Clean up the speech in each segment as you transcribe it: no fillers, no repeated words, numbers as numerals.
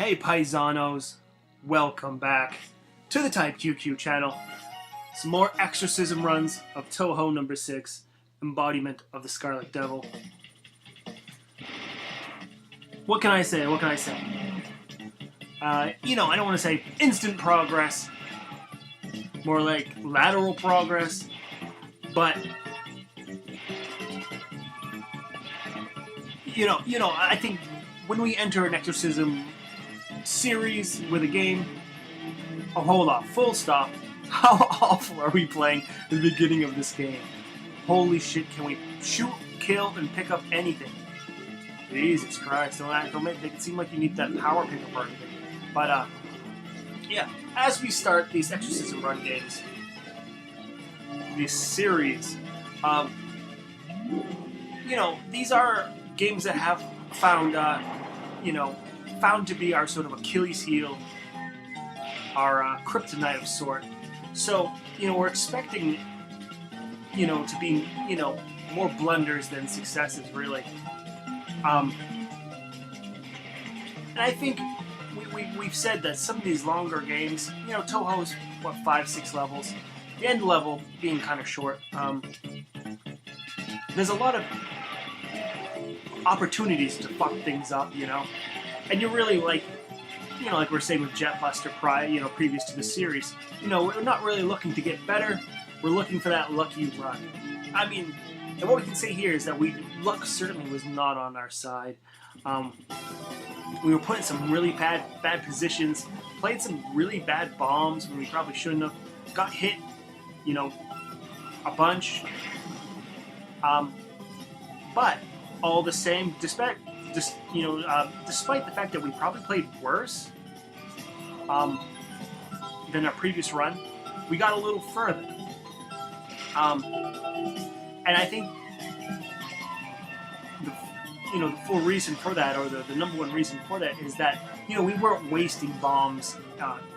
Hey paisanos, welcome back to the Type QQ channel. Some more Exorcism Runs of Touhou number 6, Embodiment of the Scarlet Devil. What can I say? I don't want to say instant progress, more like lateral progress, but I think when we enter an Exorcism series with a game, hold on, full stop. How awful are we playing the beginning of this game? Holy shit, can we shoot, kill, and pick up anything? Jesus Christ, don't make it seem like you need that power pickup or anything. But, yeah, as we start these Exorcism Run games, this series, these are games that have found, found to be our sort of Achilles heel, our kryptonite of sort. So, we're expecting, to be, more blunders than successes, really. And I think we've said that some of these longer games, Touhou's, 5-6 levels, the end level being kind of short. There's a lot of opportunities to fuck things up, and you're really like we're saying with Jetbuster previous to the series, we're not really looking to get better, we're looking for that lucky run. I mean, and what we can say here is that luck certainly was not on our side. We were put in some really bad positions, played some really bad bombs when we probably shouldn't have, got hit, a bunch. But all the same, despite the fact that we probably played worse than our previous run, we got a little further. And I think the full reason for that, or the number one reason for that, is that we weren't wasting bombs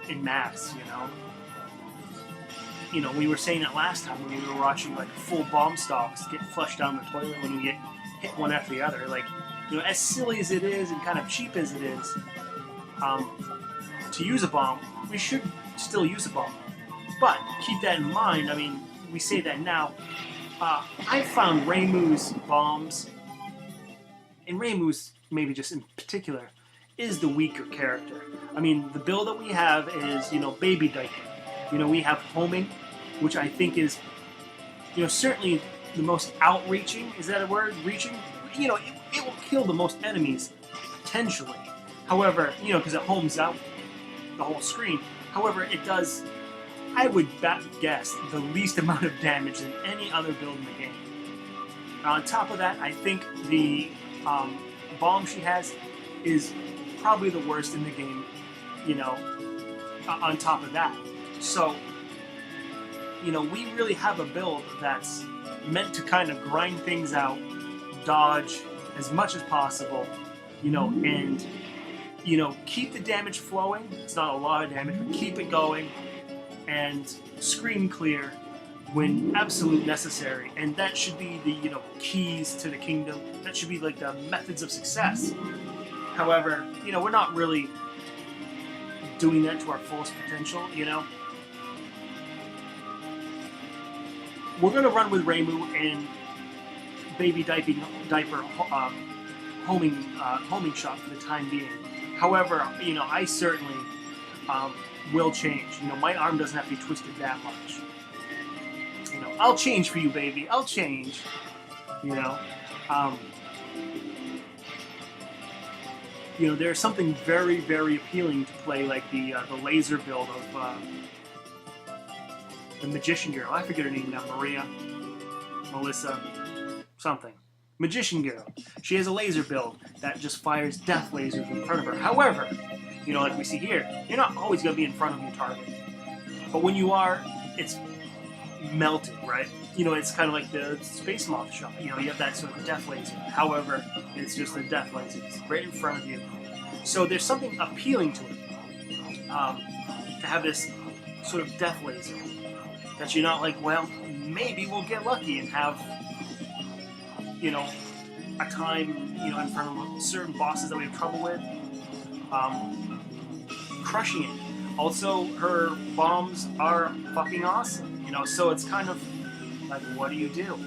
in mass. We were saying it last time when we were watching like full bomb stocks get flushed down the toilet when you get hit one after the other. Like, as silly as it is and kind of cheap as it is, to use a bomb, we should still use a bomb. But keep that in mind. I mean, we say that now. I found Reimu's bombs, and Reimu's maybe just in particular, is the weaker character. I mean, the build that we have is, baby diaper. We have homing, which I think is, certainly the most outreaching. Is that a word? Reaching? It will kill the most enemies, potentially. However, because it homes out the whole screen. However, it does, I would guess, the least amount of damage than any other build in the game. On top of that, I think the bomb she has is probably the worst in the game, on top of that. So, we really have a build that's meant to kind of grind things out, dodge as much as possible, and, keep the damage flowing. It's not a lot of damage, but keep it going, and screen clear when absolute necessary. And that should be the, keys to the kingdom. That should be like the methods of success. However, we're not really doing that to our fullest potential, We're going to run with Reimu and baby diaper homing shot for the time being. However, I certainly will change. My arm doesn't have to be twisted that much. I'll change for you, baby. I'll change. There's something very, very appealing to play like the laser build of the Magician Girl. I forget her name now. Maria, Melissa, something. Magician Girl. She has a laser build that just fires death lasers in front of her. However, like we see here, you're not always going to be in front of your target. But when you are, it's melted, right? It's kind of like the Space Moth shot. You have that sort of death laser. However, it's just a death laser. It's right in front of you. So there's something appealing to it. To have this sort of death laser. That you're not like, well, maybe we'll get lucky and have, a time, in front of certain bosses that we have trouble with. crushing it. Also, her bombs are fucking awesome, you know, so it's kind of like, what do you do?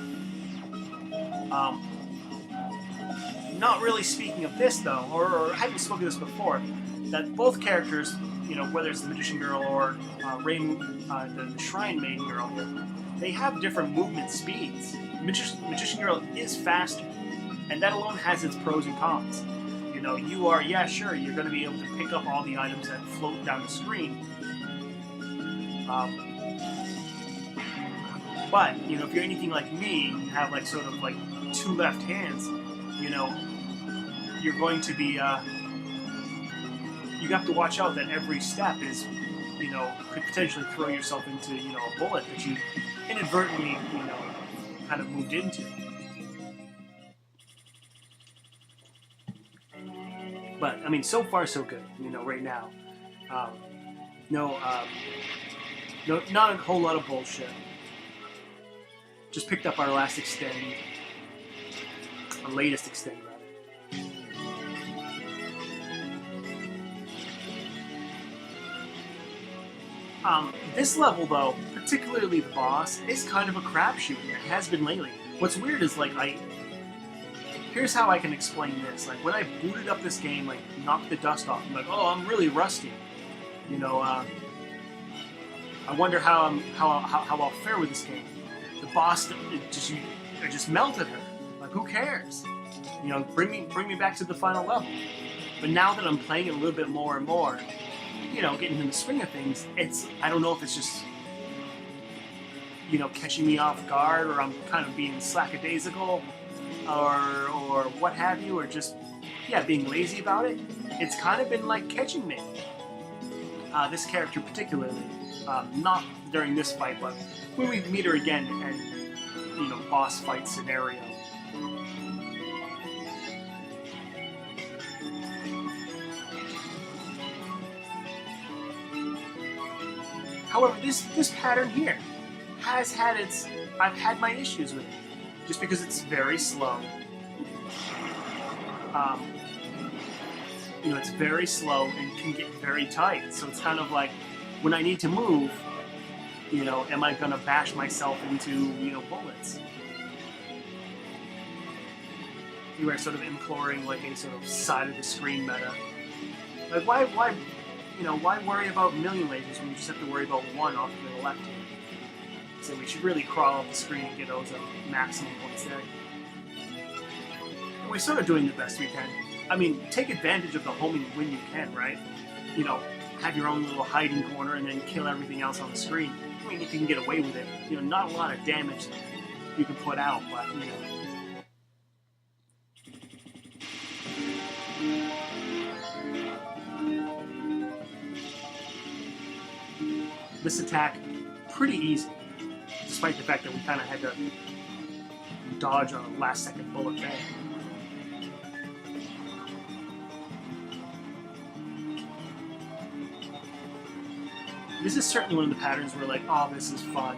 Not really speaking of this, though, or having spoken of this before, that both characters, you know, whether it's the Magician Girl or the Shrine Maiden Girl here, they have different movement speeds. Magician Girl is faster, and that alone has its pros and cons. You know, you are, yeah, sure, you're going to be able to pick up all the items that float down the screen. But, you know, if you're anything like me, and have like sort of like two left hands, you know, you're going to be, you have to watch out that every step is, you know, could potentially throw yourself into, you know, a bullet that you inadvertently, you know, kind of moved into. But, I mean, so far so good, you know, right now. No, not a whole lot of bullshit. Just picked up our last extend. Our latest extend, rather. This level, though, particularly the boss, is kind of a crapshoot. It has been lately. What's weird is, like, here's how I can explain this. Like, when I booted up this game, like, knocked the dust off, I'm like, oh, I'm really rusty. You know, I wonder how I'll fare with this game. The boss just melted her. Like, who cares? You know, bring me back to the final level. But now that I'm playing it a little bit more and more, you know, getting in the swing of things, I don't know if it's just, you know, catching me off guard, or I'm kind of being slackadaisical, or what have you, or just, yeah, being lazy about it. It's kind of been like catching me. This character particularly, not during this fight, but when we meet her again and, you know, boss fight scenario. However, this pattern here has had I've had my issues with it, just because it's very slow. You know, it's very slow and can get very tight. So it's kind of like, when I need to move, you know, am I going to bash myself into, you know, bullets? You are sort of imploring like a sort of side of the screen meta. Like, why, you know, why worry about a million lasers when you just have to worry about one off to the left here? So we should really crawl up the screen and get those maximum points there. And we're sort of doing the best we can. I mean, take advantage of the homing when you can, right? You know, have your own little hiding corner and then kill everything else on the screen. I mean, if you can get away with it. You know, not a lot of damage you can put out, but, you know. This attack, pretty easy, despite the fact that we kind of had to dodge on a last-second bullet there. This is certainly one of the patterns where, like, oh, this is fun,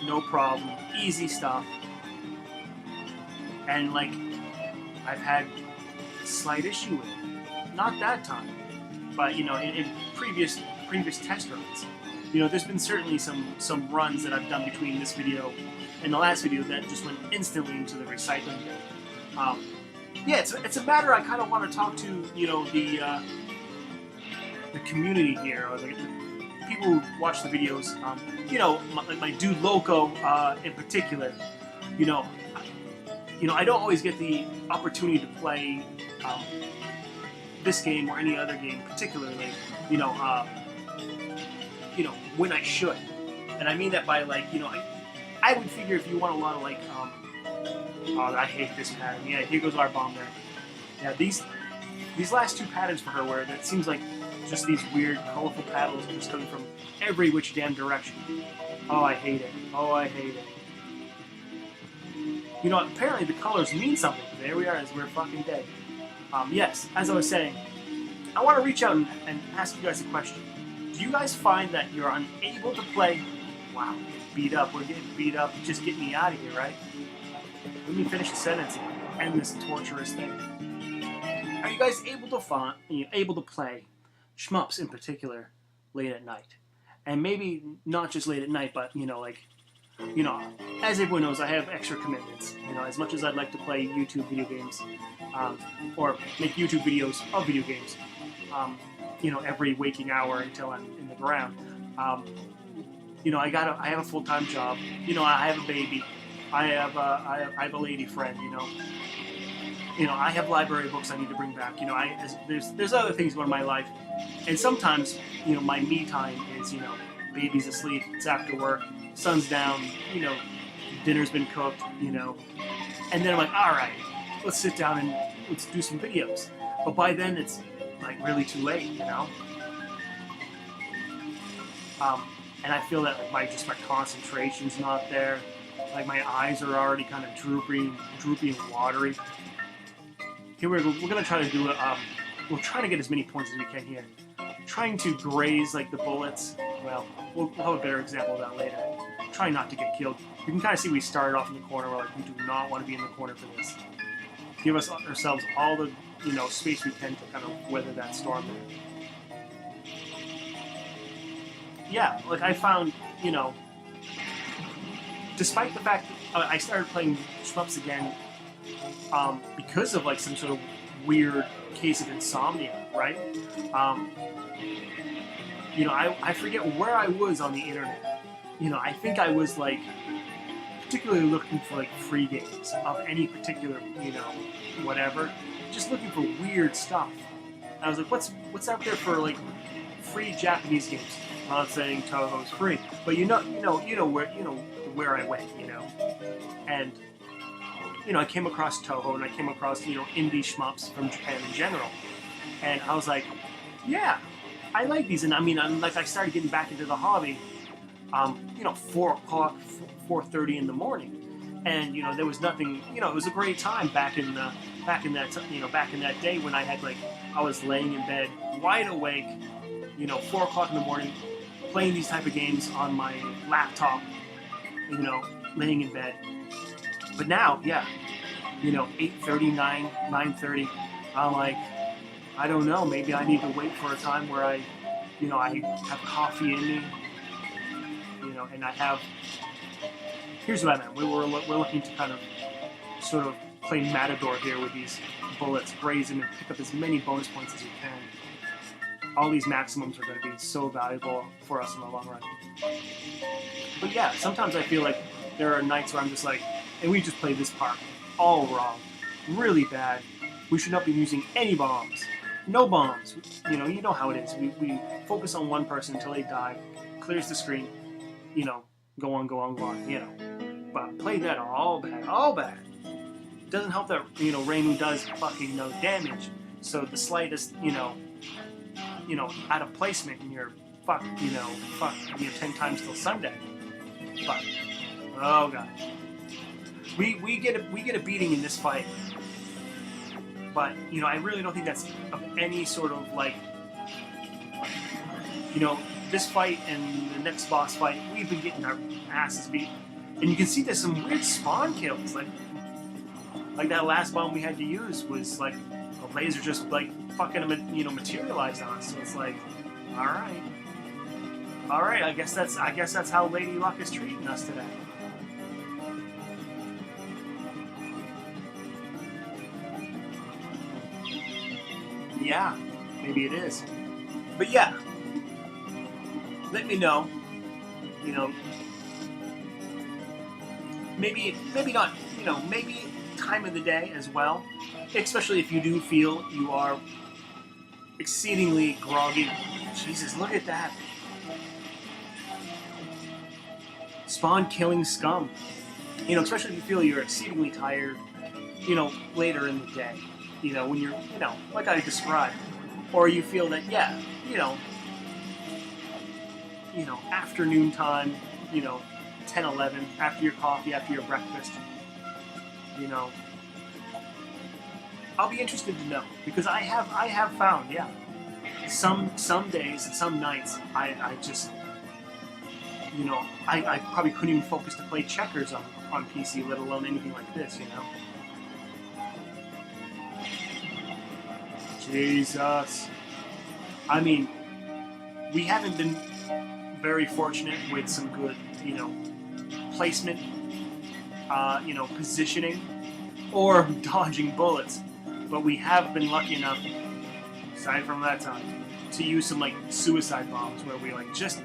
no problem, easy stuff. And, like, I've had a slight issue with it. Not that time, but, you know, in previous test runs. You know, there's been certainly some runs that I've done between this video and the last video that just went instantly into the recycling bin. Yeah, it's a matter I kind of want to talk to, you know, the community here, or the people who watch the videos. You know, my dude Loco in particular. You know, I don't always get the opportunity to play this game or any other game, particularly. You know, when I should. And I mean that by, like, you know, I would figure if you want a lot of, like, oh, I hate this pattern. Yeah, here goes our bomb there. Yeah, these last two patterns for her, where it seems like just these weird, colorful paddles are just coming from every which damn direction. Oh, I hate it. Oh, I hate it. You know, apparently the colors mean something. There we are, as we're fucking dead. Yes, as I was saying, I want to reach out and ask you guys a question. Do you guys find that you're unable to play? Wow, beat up. We're getting beat up. Just get me out of here, right? Let me finish the sentence and end this torturous thing. Are you guys able to play shmups in particular late at night. And maybe not just late at night, but, as everyone knows, I have extra commitments. As much as I'd like to play YouTube video games, or make YouTube videos of video games, every waking hour until I'm in the ground. I have a full-time job. I have a baby. I have a lady friend. I have library books I need to bring back. There's other things going on in my life, and sometimes, my me time is, baby's asleep, it's after work, sun's down, dinner's been cooked, and then I'm like, all right, let's sit down and let's do some videos. But by then, it's like really too late, and I feel that my concentration's not there. Like my eyes are already kind of droopy and watery. Here we're gonna try to do it. We'll try to get as many points as we can here. Trying to graze like the bullets. Well, we'll have a better example of that later. Trying not to get killed. You can kind of see we started off in the corner. We're like, we do not want to be in the corner for this. Give ourselves all the space we can to kind of weather that storm there. Yeah, like I found, despite the fact that I started playing shmups again, because of like some sort of weird case of insomnia, right? I forget where I was on the internet. I think I was like particularly looking for like free games of any particular, whatever. Just looking for weird stuff. And I was like, what's out there for like free Japanese games? I'm not saying Touhou's free, but where I went, and I came across Touhou, and I came across indie shmups from Japan in general, and I was like, yeah, I like these, and I started getting back into the hobby, 4 o'clock, 4:30 in the morning, and there was nothing, it was a great time back in that day when I was laying in bed wide awake, 4 o'clock in the morning, playing these type of games on my laptop, laying in bed. But now, yeah, 8:30, 9:30, I'm like, I don't know, maybe I need to wait for a time where I have coffee in me, and I have, here's what I meant, we're looking to kind of sort of play Matador here with these bullets, graze them, and pick up as many bonus points as we can. All these maximums are going to be so valuable for us in the long run. But yeah, sometimes I feel like there are nights where I'm just like, and we just played this part all wrong, really bad. We should not be using any bombs. No bombs. You know how it is. We focus on one person until they die, clears the screen, go on. But play that all bad. It doesn't help that, Reimu does fucking no damage. So the slightest, out of placement and you're fucked, 10 times till Sunday. But, oh god. We get a beating in this fight. But, I really don't think that's of any sort of, like, this fight and the next boss fight, we've been getting our asses beat. And you can see there's some weird spawn kills. Like that last bomb we had to use was, like, a laser just, like, fucking, materialized on us. So it's like, alright. Alright, I guess that's how Lady Luck is treating us today. Yeah, maybe it is. But yeah, let me know, maybe not, maybe time of the day as well, especially if you do feel you are exceedingly groggy. Jesus, look at that. Spawn killing scum. Especially if you feel you're exceedingly tired, later in the day. When you're, like I described. Or you feel that, yeah, afternoon time, 10, 11, after your coffee, after your breakfast, I'll be interested to know. Because I have found, yeah, some days and some nights, I just, I probably couldn't even focus to play checkers on PC, let alone anything like this, Jesus. I mean, we haven't been very fortunate with some good, placement, positioning, or dodging bullets. But we have been lucky enough, aside from that time, to use some like suicide bombs where we like just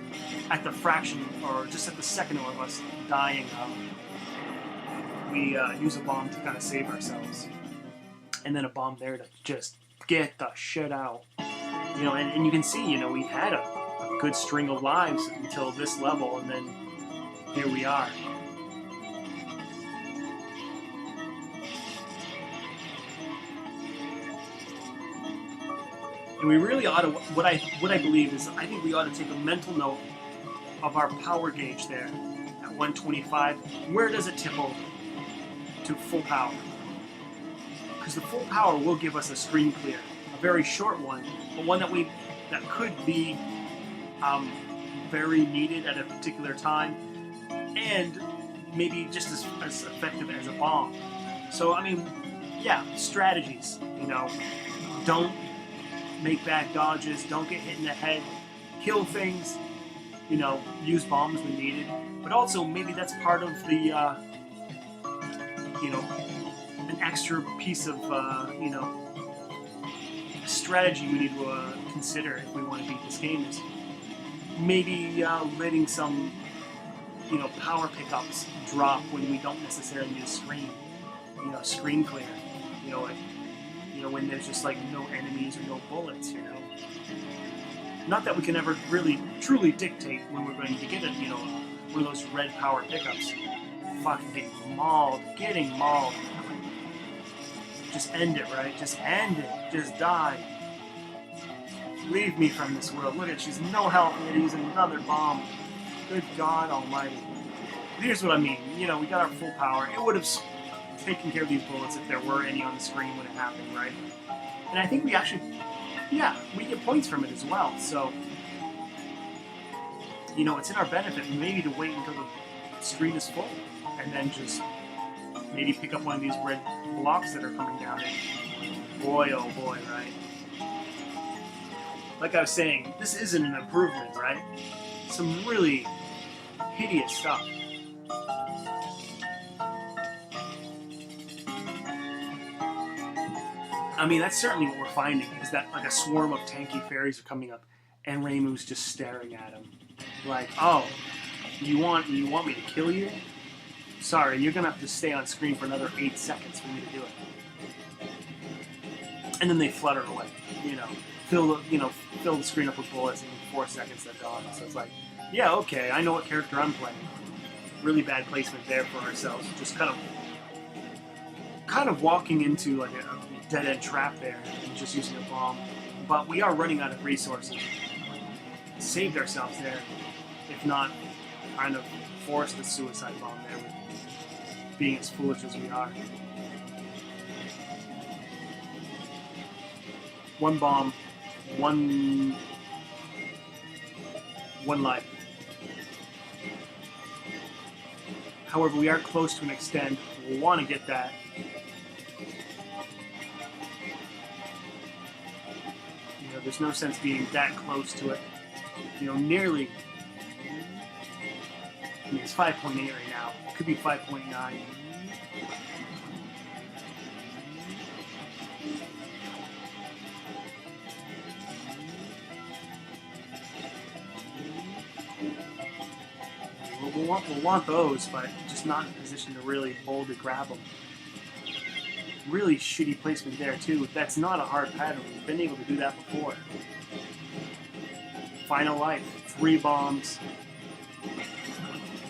at the fraction or just at the second of us dying, we use a bomb to kind of save ourselves, and then a bomb there to just get the shit out. And you can see, we had a good string of lives until this level, and then here we are. And we really ought to, what I believe is, I think we ought to take a mental note of our power gauge there at 125. Where does it tip over to full power? Because the full power will give us a screen clear, a very short one, but one that could be very needed at a particular time, and maybe just as effective as a bomb. So I mean, yeah, strategies. Don't make bad dodges, don't get hit in the head, kill things, use bombs when needed. But also, maybe that's part of the, an extra piece of, strategy we need to consider if we want to beat this game is maybe letting some, power pickups drop when we don't necessarily use screen clear, when there's just like no enemies or no bullets, Not that we can ever really truly dictate when we're going to get it, one of those red power pickups. Fucking getting mauled. Just end it, right? Just end it. Just die. Leave me from this world. Look at, she's no help. I'm gonna use another bomb. Good God Almighty. Here's what I mean. We got our full power. It would have taken care of these bullets if there were any on the screen when it happened, right? And I think we actually, we get points from it as well. So, it's in our benefit maybe to wait until the screen is full and then just maybe pick up one of these red blocks that are coming down. And boy, oh boy, right? Like I was saying, this isn't an improvement, right? Some really hideous stuff. I mean, that's certainly what we're finding, is that like a swarm of tanky fairies are coming up, and Reimu's just staring at him. Like, oh, you want me to kill you? Sorry, you're gonna have to stay on screen for another 8 seconds for me to do it. And then they flutter away, fill the screen up with bullets, and in 4 seconds they're gone. So it's like, yeah, okay, I know what character I'm playing. Really bad placement there for ourselves. Just kind of walking into like a dead-end trap there and just using a bomb. But we are running out of resources. Saved ourselves there, if not kind of forced a suicide bomb there with being as foolish as we are. One bomb, one life. However, we are close to an extend. We'll want to get that. There's no sense being that close to it. Nearly. I mean, it's 5.8 right now. It could be 5.9. We'll want those, but just not in a position to really boldly grab them. Really shitty placement there too. That's not a hard pattern. We've been able to do that before. Final life, 3 bombs.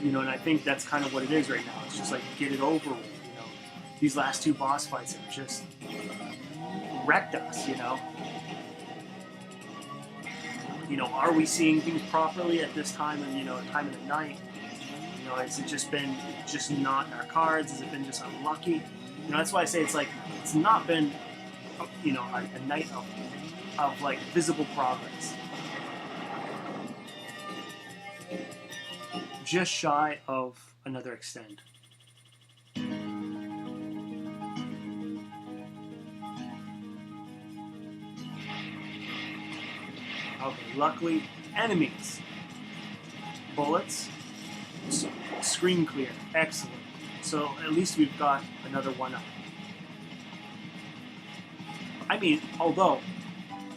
And I think that's kind of what it is right now. It's just like, get it over with. These last 2 boss fights have just wrecked us. Are we seeing things properly at this time and time of the night? Has it just been not in our cards? Has it been just unlucky? That's why I say it's not been, a night of like visible progress. Just shy of another extend. Okay, luckily, enemies. Bullets. Screen clear. Excellent. So at least we've got another one up. I mean, although,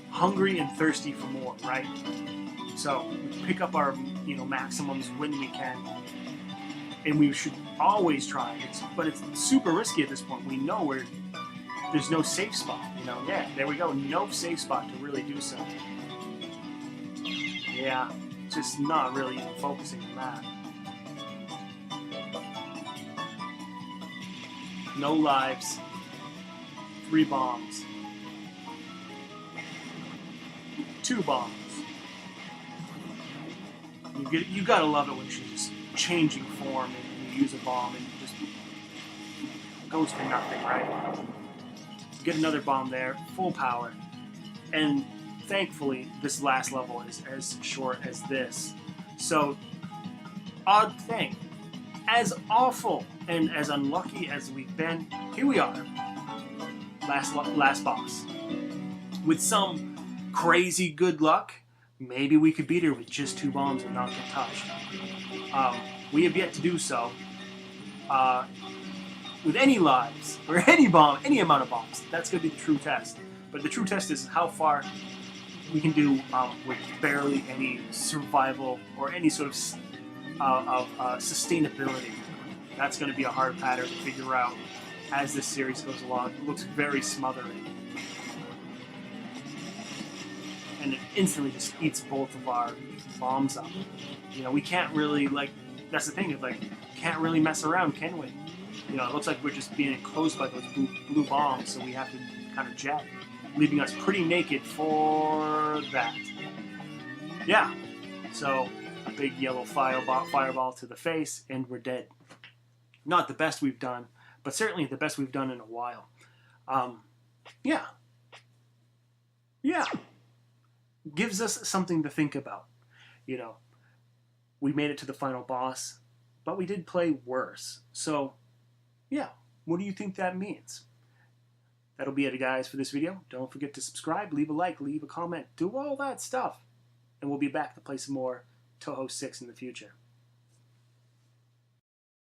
hungry and thirsty for more, right? So we pick up our, maximums when we can. And we should always try. But it's super risky at this point. We know there's no safe spot, Yeah, there we go. No safe spot to really do so. Yeah, just not really even focusing on that. No lives. 3 bombs. 2 bombs. You gotta love it when she's just changing form and you use a bomb and it just goes for nothing, right? Get another bomb there, full power. And thankfully, this last level is as short as this. So, odd thing, as awful and as unlucky as we've been, here we are. Last boss. With some crazy good luck, maybe we could beat her with just 2 bombs and not get touched. We have yet to do so. With any lives, or any amount of bombs. That's going to be the true test. But the true test is how far we can do with barely any survival or any sort of sustainability. That's going to be a hard pattern to figure out as this series goes along. It looks very smothering. And it instantly just eats both of our bombs up. We can't really, that's the thing, can't really mess around, can we? It looks like we're just being enclosed by those blue bombs, so we have to kind of jet, leaving us pretty naked for that. Yeah, so a big yellow fireball to the face, and we're dead. Not the best we've done, but certainly the best we've done in a while. Yeah. Gives us something to think about. We made it to the final boss, but we did play worse. So, yeah, what do you think that means? That'll be it, guys, for this video. Don't forget to subscribe, leave a like, leave a comment, do all that stuff. And we'll be back to play some more Touhou 6 in the future.